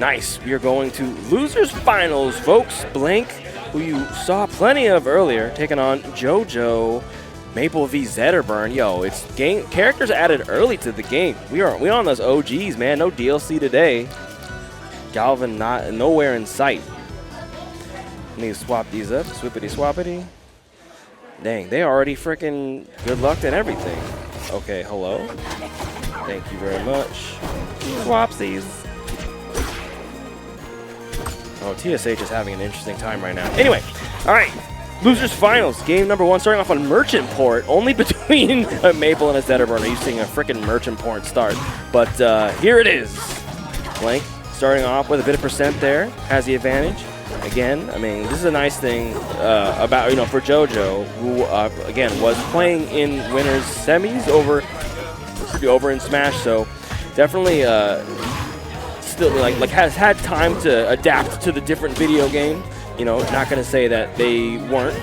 Nice. We are going to losers finals, folks. Blank, who you saw plenty of earlier, taking on JoJo, Maple v Zetterburn. Yo, it's game characters added early to the game. We on those OGs, man. No DLC today. Galvin nowhere in sight. Need to swap these up. Swippity swappity. Dang, they already freaking good luck and everything. Okay, hello. Thank you very much. Swapsies. Oh, TSH is having an interesting time right now. Anyway, all right. Losers finals. Game number 1 starting off on Merchant Port. Only between a Maple and a Zetterburn are you seeing a freaking Merchant Port start. But here it is. Blank starting off with a bit of percent there. Has the advantage. Again, I mean, this is a nice thing about, for JoJo, who, again, was playing in winners semis over in Smash. So definitely still like has had time to adapt to the different video game. Not going to say that they weren't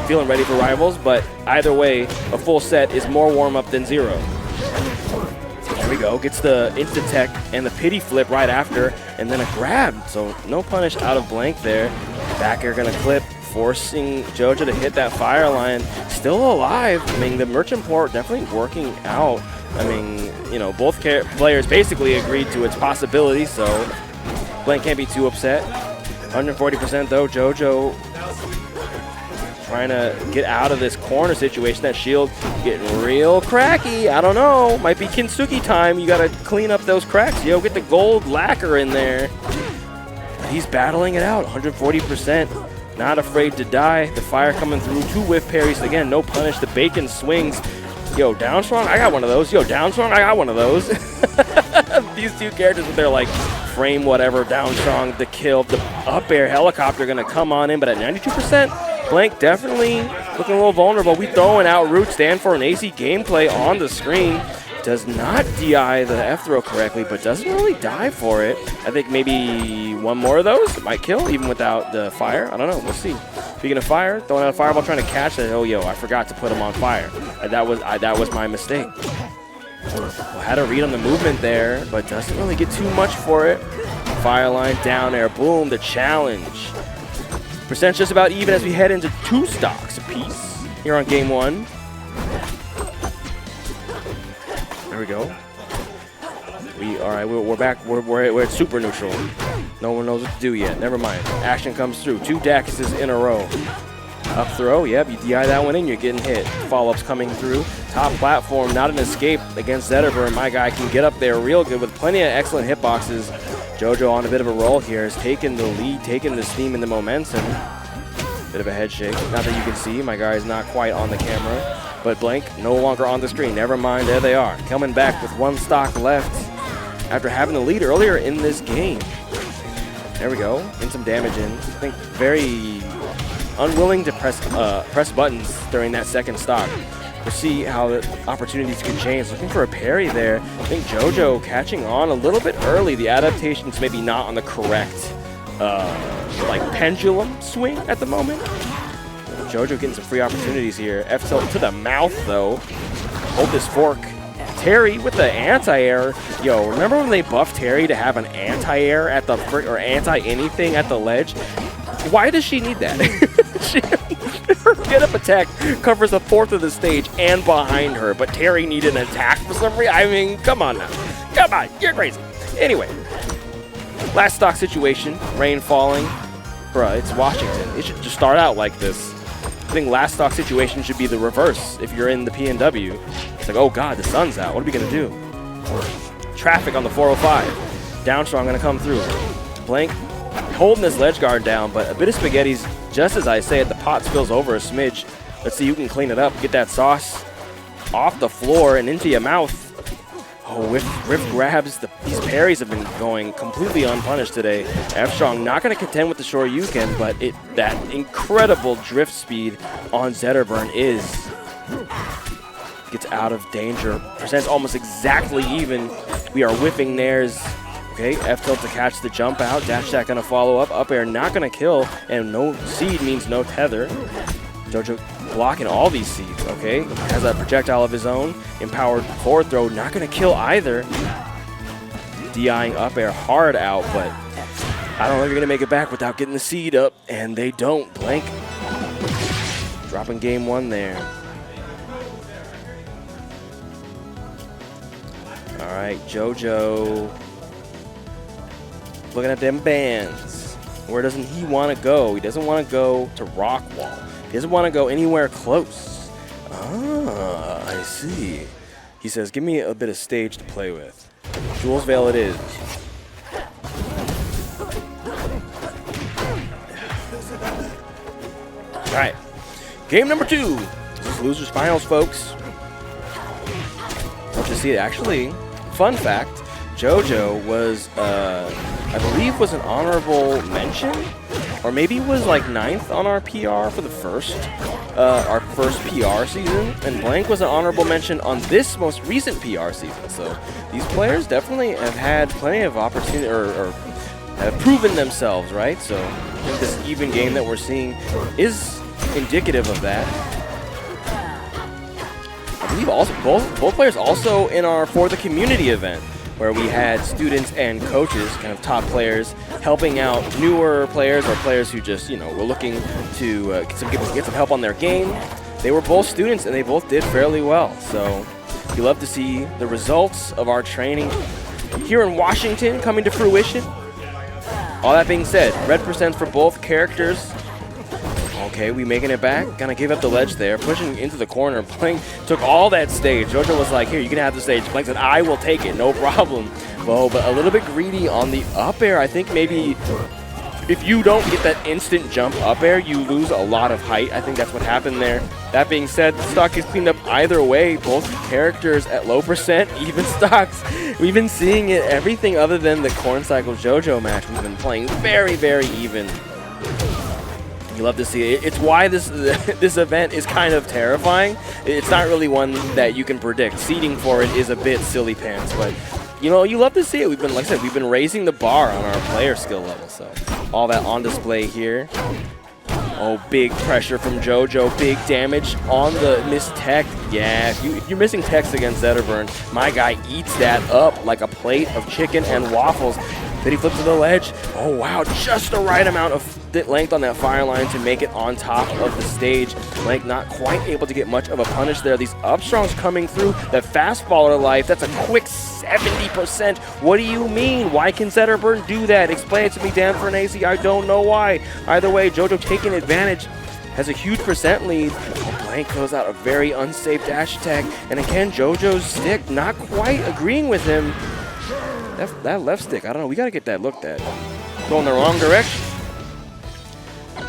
feeling ready for rivals, but either way, a full set is more warm-up than 0. There we go. Gets the insta-tech and the pity flip right after, and then a grab. So no punish out of Blank there. Back air going to clip, forcing JoJo to hit that fire line. Still alive. I mean, the Merchant Port definitely working out. I mean, both players basically agreed to its possibility, so Blank can't be too upset. 140% though. JoJo trying to get out of this corner situation. That shield getting real cracky. I don't know. Might be Kintsugi time. You got to clean up those cracks. Yo, get the gold lacquer in there. He's battling it out. 140%. Not afraid to die. The fire coming through. 2 whiff parries. Again, no punish. The bacon swings. Yo, down strong, I got one of those. Yo, down strong, I got one of those. These two characters with their frame whatever, down strong, the kill, the up air helicopter gonna come on in, but at 92%, Blank definitely looking a little vulnerable. We throwing out root, stand for an AC gameplay on the screen. Does not DI the F throw correctly, but doesn't really die for it. I think maybe one more of those might kill, even without the fire. I don't know. We'll see. Speaking of fire, throwing out a fireball, trying to catch it. Oh, yo, I forgot to put him on fire. That was my mistake. Well, had a read on the movement there, but doesn't really get too much for it. Fire line, down air, boom, the challenge. Percent just about even as we head into 2 stocks apiece here on game 1. There we go. We're back. We're at super neutral. No one knows what to do yet. Never mind. Action comes through. 2 Dacuses in a row. Up throw. Yep, you DI that one in, you're getting hit. Follow-ups coming through. Top platform, not an escape against Zetterburn. My guy can get up there real good with plenty of excellent hitboxes. JoJo on a bit of a roll here, has taken the lead, taken the steam and the momentum. Bit of a head shake. Not that you can see. My guy is not quite on the camera. But Blank no longer on the screen. Never mind, there they are. Coming back with 1 stock left after having the lead earlier in this game. There we go. Getting some damage in. I think very unwilling to press buttons during that 2nd stock. We'll see how the opportunities can change. Looking for a parry there. I think JoJo catching on a little bit early. The adaptation's maybe not on the correct pendulum swing at the moment. JoJo getting some free opportunities here. F tilt to the mouth, though. Hold this fork. Terry with the anti-air. Yo, remember when they buffed Terry to have an anti-air at the or anti-anything at the ledge? Why does she need that? Her get-up attack covers 1/4 of the stage and behind her, but Terry needed an attack for some reason. I mean, come on now. Come on, you're crazy. Anyway, last stock situation. Rain falling. Bruh, it's Washington. It should just start out like this. I think last stock situation should be the reverse if you're in the PNW. It's like, oh god, the sun's out. What are we gonna do? Traffic on the 405. Down strong gonna come through. Blank holding this ledge guard down, but a bit of spaghetti's just as I say it. The pot spills over a smidge. Let's see who can clean it up. Get that sauce off the floor and into your mouth. Oh, whiff grabs. These parries have been going completely unpunished today. F-Strong not going to contend with the Shoryuken, but that incredible drift speed on Zetterburn gets out of danger. Percent's almost exactly even. We are whiffing nairs. Okay, F-tilt to catch the jump out. Dash attack going to follow up. Up air not going to kill, and no seed means no tether. JoJo blocking all these seeds, okay? Has a projectile of his own. Empowered forward throw, not going to kill either. DIing up air hard out, but I don't know if you're going to make it back without getting the seed up, and they don't. Blank dropping game 1 there. All right, JoJo looking at them bands. Where doesn't he want to go? He doesn't want to go to Rockwall. He doesn't want to go anywhere close. Ah, I see. He says, give me a bit of stage to play with. Jules Vale it is. All right, game number 2. This is losers finals, folks. Love to see it. Actually, fun fact, JoJo was, I believe, was an honorable mention, or maybe was like 9th on our PR for the our first PR season, and Blank was an honorable mention on this most recent PR season. So these players definitely have had plenty of opportunity, or have proven themselves, right? So I think this even game that we're seeing is indicative of that. I believe also both players also in our For the Community event, where we had students and coaches, kind of top players, helping out newer players or players who just, were looking to get some help on their game. They were both students and they both did fairly well. So you love to see the results of our training here in Washington coming to fruition. All that being said, red percents for both characters. Okay, we making it back. Gonna give up the ledge there, pushing into the corner. Blank took all that stage. JoJo was like, here, you can have the stage. Blank said, I will take it, no problem. Well, but a little bit greedy on the up air. I think maybe if you don't get that instant jump up air, you lose a lot of height. I think that's what happened there. That being said, the stock is cleaned up either way. Both characters at low percent, even stocks. We've been seeing it, everything other than the Corn Cycle JoJo match. We've been playing very, very even. You love to see it. It's why this event is kind of terrifying. It's not really one that you can predict. Seeding for it is a bit silly pants, but you love to see it. We've been, like I said, we've been raising the bar on our player skill level. So all that on display here. Oh, big pressure from JoJo. Big damage on the missed tech. Yeah, if you're missing techs against Zetterburn, my guy eats that up like a plate of chicken and waffles. Then he flips to the ledge. Oh, wow, just the right amount of length on that fire line to make it on top of the stage. Blank not quite able to get much of a punish there. These upstrongs coming through. That fastballer life, that's a quick 70%. What do you mean? Why can Zetterburn do that? Explain it to me, Dan Farnese. I don't know why. Either way, JoJo taking advantage. Has a huge percent lead. Oh, Blank throws out a very unsafe dash attack. And again, JoJo's stick not quite agreeing with him. That left stick, I don't know. We got to get that looked at. Going the wrong direction.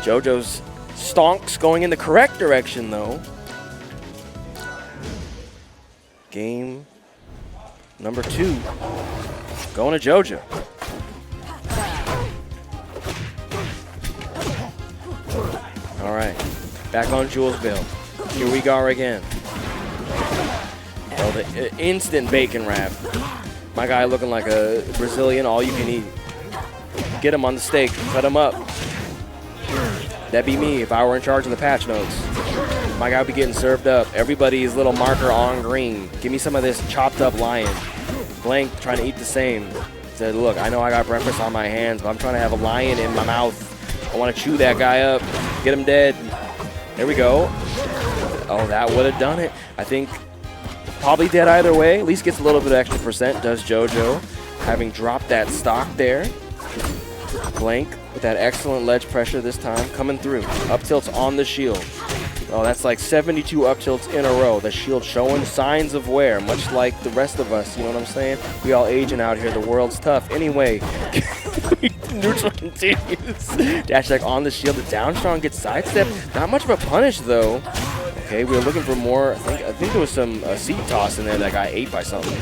JoJo's stonks going in the correct direction, though. Game number 2. Going to JoJo. All right. Back on Jules Vale. Here we go again. Oh, the instant bacon wrap. My guy looking like a Brazilian all you can eat. Get him on the steak, cut him up. That'd be me if I were in charge of the patch notes. My guy would be getting served up. Everybody's little marker on green. Give me some of this chopped up lion. Blank trying to eat the same. Said, look, I know I got breakfast on my hands, but I'm trying to have a lion in my mouth. I want to chew that guy up. Get him dead. There we go. Oh, that would have done it. I think probably dead either way. At least gets a little bit of extra percent, does JoJo. Having dropped that stock there. Blank with that excellent ledge pressure this time. Coming through. Up tilts on the shield. Oh, that's like 72 up tilts in a row. The shield showing signs of wear, much like the rest of us. You know what I'm saying? We all aging out here. The world's tough. Anyway, neutral continues. Dash attack on the shield. The down strong gets sidestepped. Not much of a punish, though. Okay, we were looking for more. I think there was some seat toss in there that got ate by something.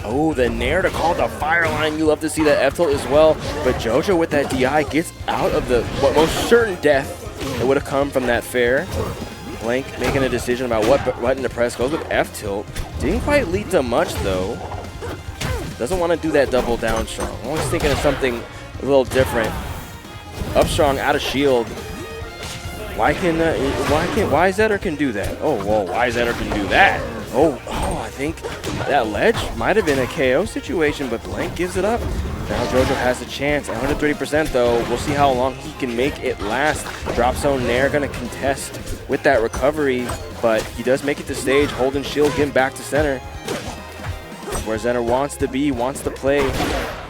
Oh, the Nair to call the fire line. You love to see that F tilt as well. But JoJo with that DI gets out of the most certain death that would have come from that fair. Blank making a decision about what button to press. Goes with F tilt. Didn't quite lead to much though. Doesn't want to do that double down strong. I'm always thinking of something a little different. Up strong out of shield. Why Zetter can do that? Oh, whoa, why Zetter can do that? Oh, I think that ledge might have been a KO situation, but Blank gives it up. Now JoJo has a chance. 130% though. We'll see how long he can make it last. Drop zone Nair gonna contest with that recovery, but he does make it to stage, holding shield, getting back to center. Where Zenner wants to be, wants to play.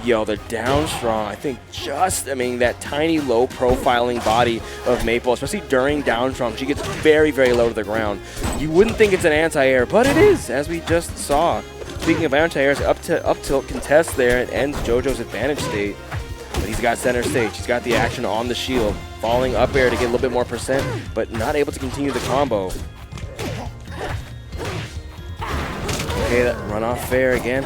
Yo, they're down strong. I think that tiny low profiling body of Maple, especially during down strong, she gets very, very low to the ground. You wouldn't think it's an anti-air, but it is, as we just saw. Speaking of anti-airs, up tilt contest there and ends JoJo's advantage state. But he's got center stage. He's got the action on the shield. Falling up air to get a little bit more percent, but not able to continue the combo. Okay, that runoff fair again.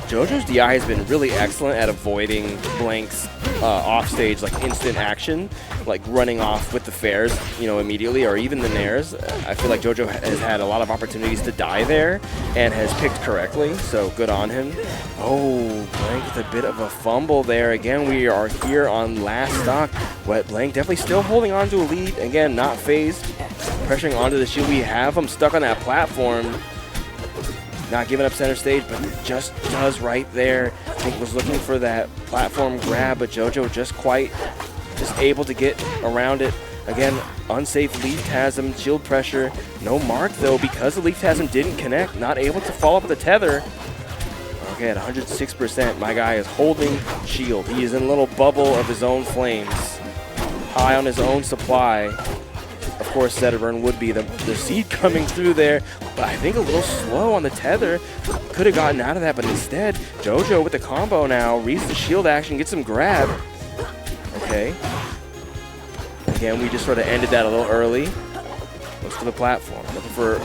JoJo's DI has been really excellent at avoiding Blank's offstage, like instant action, like running off with the fairs, you know, immediately, or even the nairs. I feel like JoJo has had a lot of opportunities to die there and has picked correctly, so good on him. Oh, Blank with a bit of a fumble there. Again, we are here on last stock. But Blank definitely still holding on to a lead. Again, not phased. Pressuring onto the shield. We have him stuck on that platform. Not giving up center stage, but just does right there. I think was looking for that platform grab, but JoJo just able to get around it. Again, unsafe leaf tasm, shield pressure. No mark though, because the leaf tasm didn't connect. Not able to follow up with the tether. Okay, at 106%, my guy is holding shield. He is in a little bubble of his own flames. High on his own supply. Of course, Lynnwood would be the seed coming through there, but I think a little slow on the tether. Could have gotten out of that, but instead, JoJo with the combo now, reads the shield action, gets some grab. Okay. Again, we just sort of ended that a little early. Looks to the platform, looking for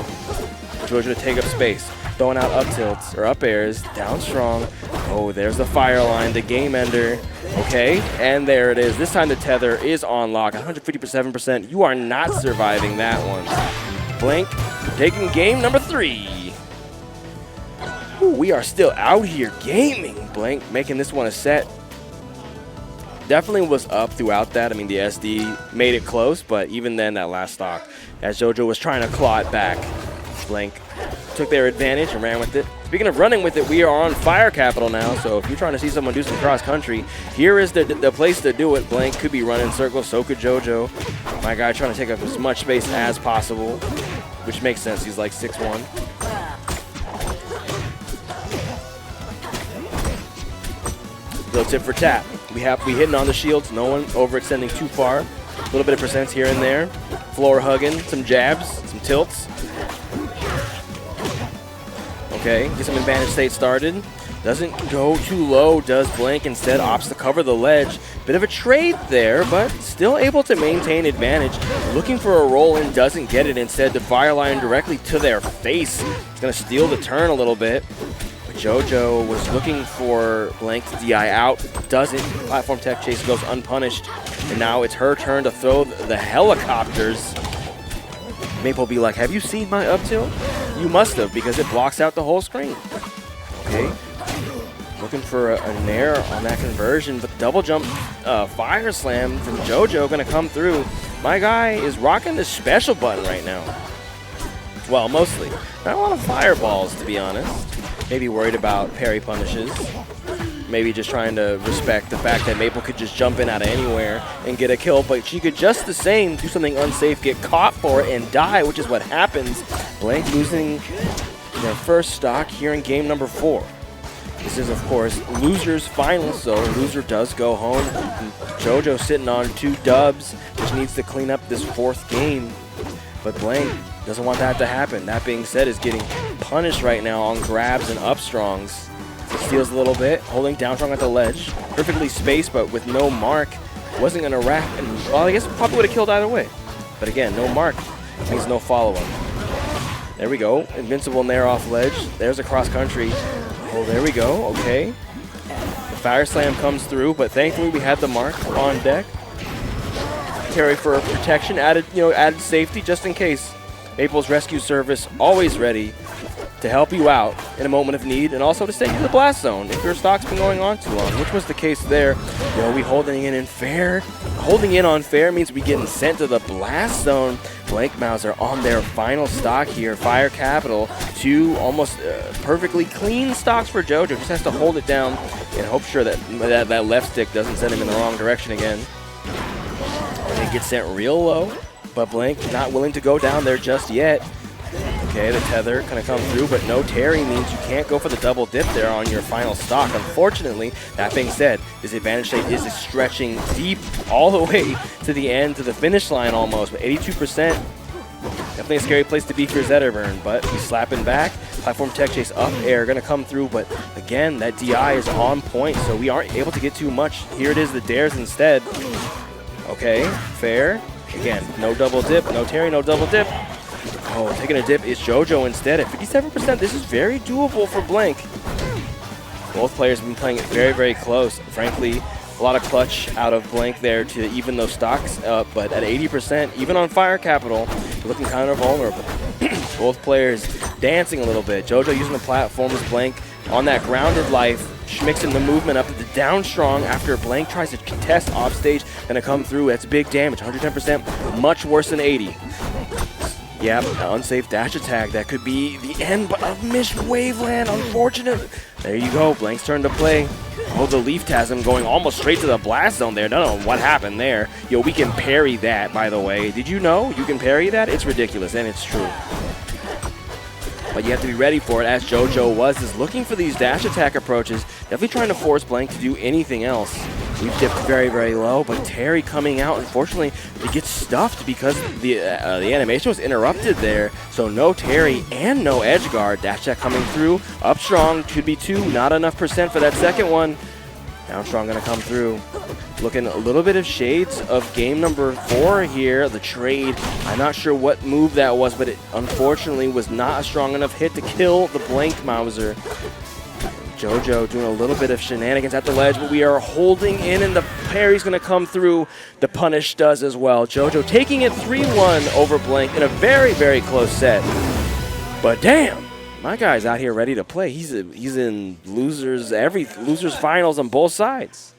JoJo to take up space. Throwing out up tilts, or up airs, down strong. Oh, there's the fire line, the game ender. Okay, and there it is. This time the tether is on lock, 157%. You are not surviving that one. Blank taking game number 3. Ooh, we are still out here gaming. Blank making this one a set. Definitely was up throughout that. I mean, the SD made it close, but even then, that last stock, as JoJo was trying to claw it back, Blank took their advantage and ran with it. Speaking of running with it, we are on Fire Capital now, so if you're trying to see someone do some cross-country, here is the place to do it. Blank could be running circles, so could JoJo. My guy trying to take up as much space as possible, which makes sense. He's like 6'1". Little tip for tap. We hitting on the shields, no one overextending too far. A little bit of percents here and there. Floor hugging, some jabs, some tilts. Okay, get some advantage state started. Doesn't go too low, does Blank. Instead opts to cover the ledge. Bit of a trade there, but still able to maintain advantage. Looking for a roll in, doesn't get it. Instead, the fire line directly to their face. It's going to steal the turn a little bit. But JoJo was looking for Blank to DI out. Doesn't. Platform tech chase goes unpunished. And now it's her turn to throw the helicopters. Maple will be like, have you seen my up tilt? You must have, because it blocks out the whole screen. Okay. Looking for a nair on that conversion, but double jump fire slam from JoJo going to come through. My guy is rocking the special button right now. Well, mostly. Not a lot of fireballs, to be honest. Maybe worried about parry punishes. Maybe just trying to respect the fact that Maple could just jump in out of anywhere and get a kill, but she could just the same do something unsafe, get caught for it, and die, which is what happens. Blank losing their first stock here in game number 4. This is, of course, loser's final, so loser does go home. And JoJo sitting on 2 dubs, which needs to clean up this 4th game. But Blank doesn't want that to happen. That being said, is getting punished right now on grabs and up strongs. Steals a little bit, holding down strong at the ledge. Perfectly spaced, but with no mark. Wasn't going to rack, and well, I guess probably would have killed either way. But again, no mark means no follow-up. There we go. Invincible nair off ledge. There's a cross-country. Oh, there we go. Okay. The fire slam comes through, but thankfully we had the mark on deck. Carry for protection, added safety just in case. Maple's rescue service always ready to help you out in a moment of need, and also to send you to the blast zone if your stock's been going on too long, which was the case there. We holding in fair. Holding in on fair means we getting sent to the blast zone. Blank Mauser on their final stock here. Fire Capital 2 almost perfectly clean stocks for JoJo. Just has to hold it down and hope sure that that left stick doesn't send him in the wrong direction again. And it gets sent real low, but Blank not willing to go down there just yet. Okay, the tether kind of come through, but no Terry means you can't go for the double dip there on your final stock. Unfortunately, that being said, this advantage state is stretching deep all the way to the end, to the finish line almost, but 82%. Definitely a scary place to be for Zetterburn, but he's slapping back. Platform tech chase up air going to come through, but again, that DI is on point, so we aren't able to get too much. Here it is, the dares instead. Okay, fair. Again, no double dip, no Terry, no double dip. Oh, taking a dip is JoJo instead. At 57%, this is very doable for Blank. Both players have been playing it very, very close. Frankly, a lot of clutch out of Blank there to even those stocks up, but at 80%, even on Fire Capital, looking kind of vulnerable. Both players dancing a little bit. JoJo using the platform as Blank on that grounded life, mixing the movement up at the down strong after Blank tries to contest off stage, gonna come through. That's big damage, 110%, much worse than 80. Yep, unsafe dash attack. That could be the end, but a missed Waveland, unfortunate. There you go, Blank's turn to play. Oh, the Leaf Tasm going almost straight to the blast zone there. Don't know what happened there. Yo, we can parry that, by the way. Did you know you can parry that? It's ridiculous, and it's true. But you have to be ready for it, as JoJo is looking for these dash attack approaches, definitely trying to force Blank to do anything else. We've dipped very, very low, but Terry coming out, unfortunately, it gets stuffed because the animation was interrupted there. So no Terry and no edge guard. Dash attack coming through, up strong, should be 2, not enough percent for that second one. Down strong gonna come through. Looking a little bit of shades of game number 4 here, the trade. I'm not sure what move that was, but it unfortunately was not a strong enough hit to kill the Blank Mauser. JoJo doing a little bit of shenanigans at the ledge, but we are holding in, and the parry's going to come through. The punish does as well. JoJo taking it 3-1 over Blank in a very, very close set. But damn, my guy's out here ready to play. He's in losers finals on both sides.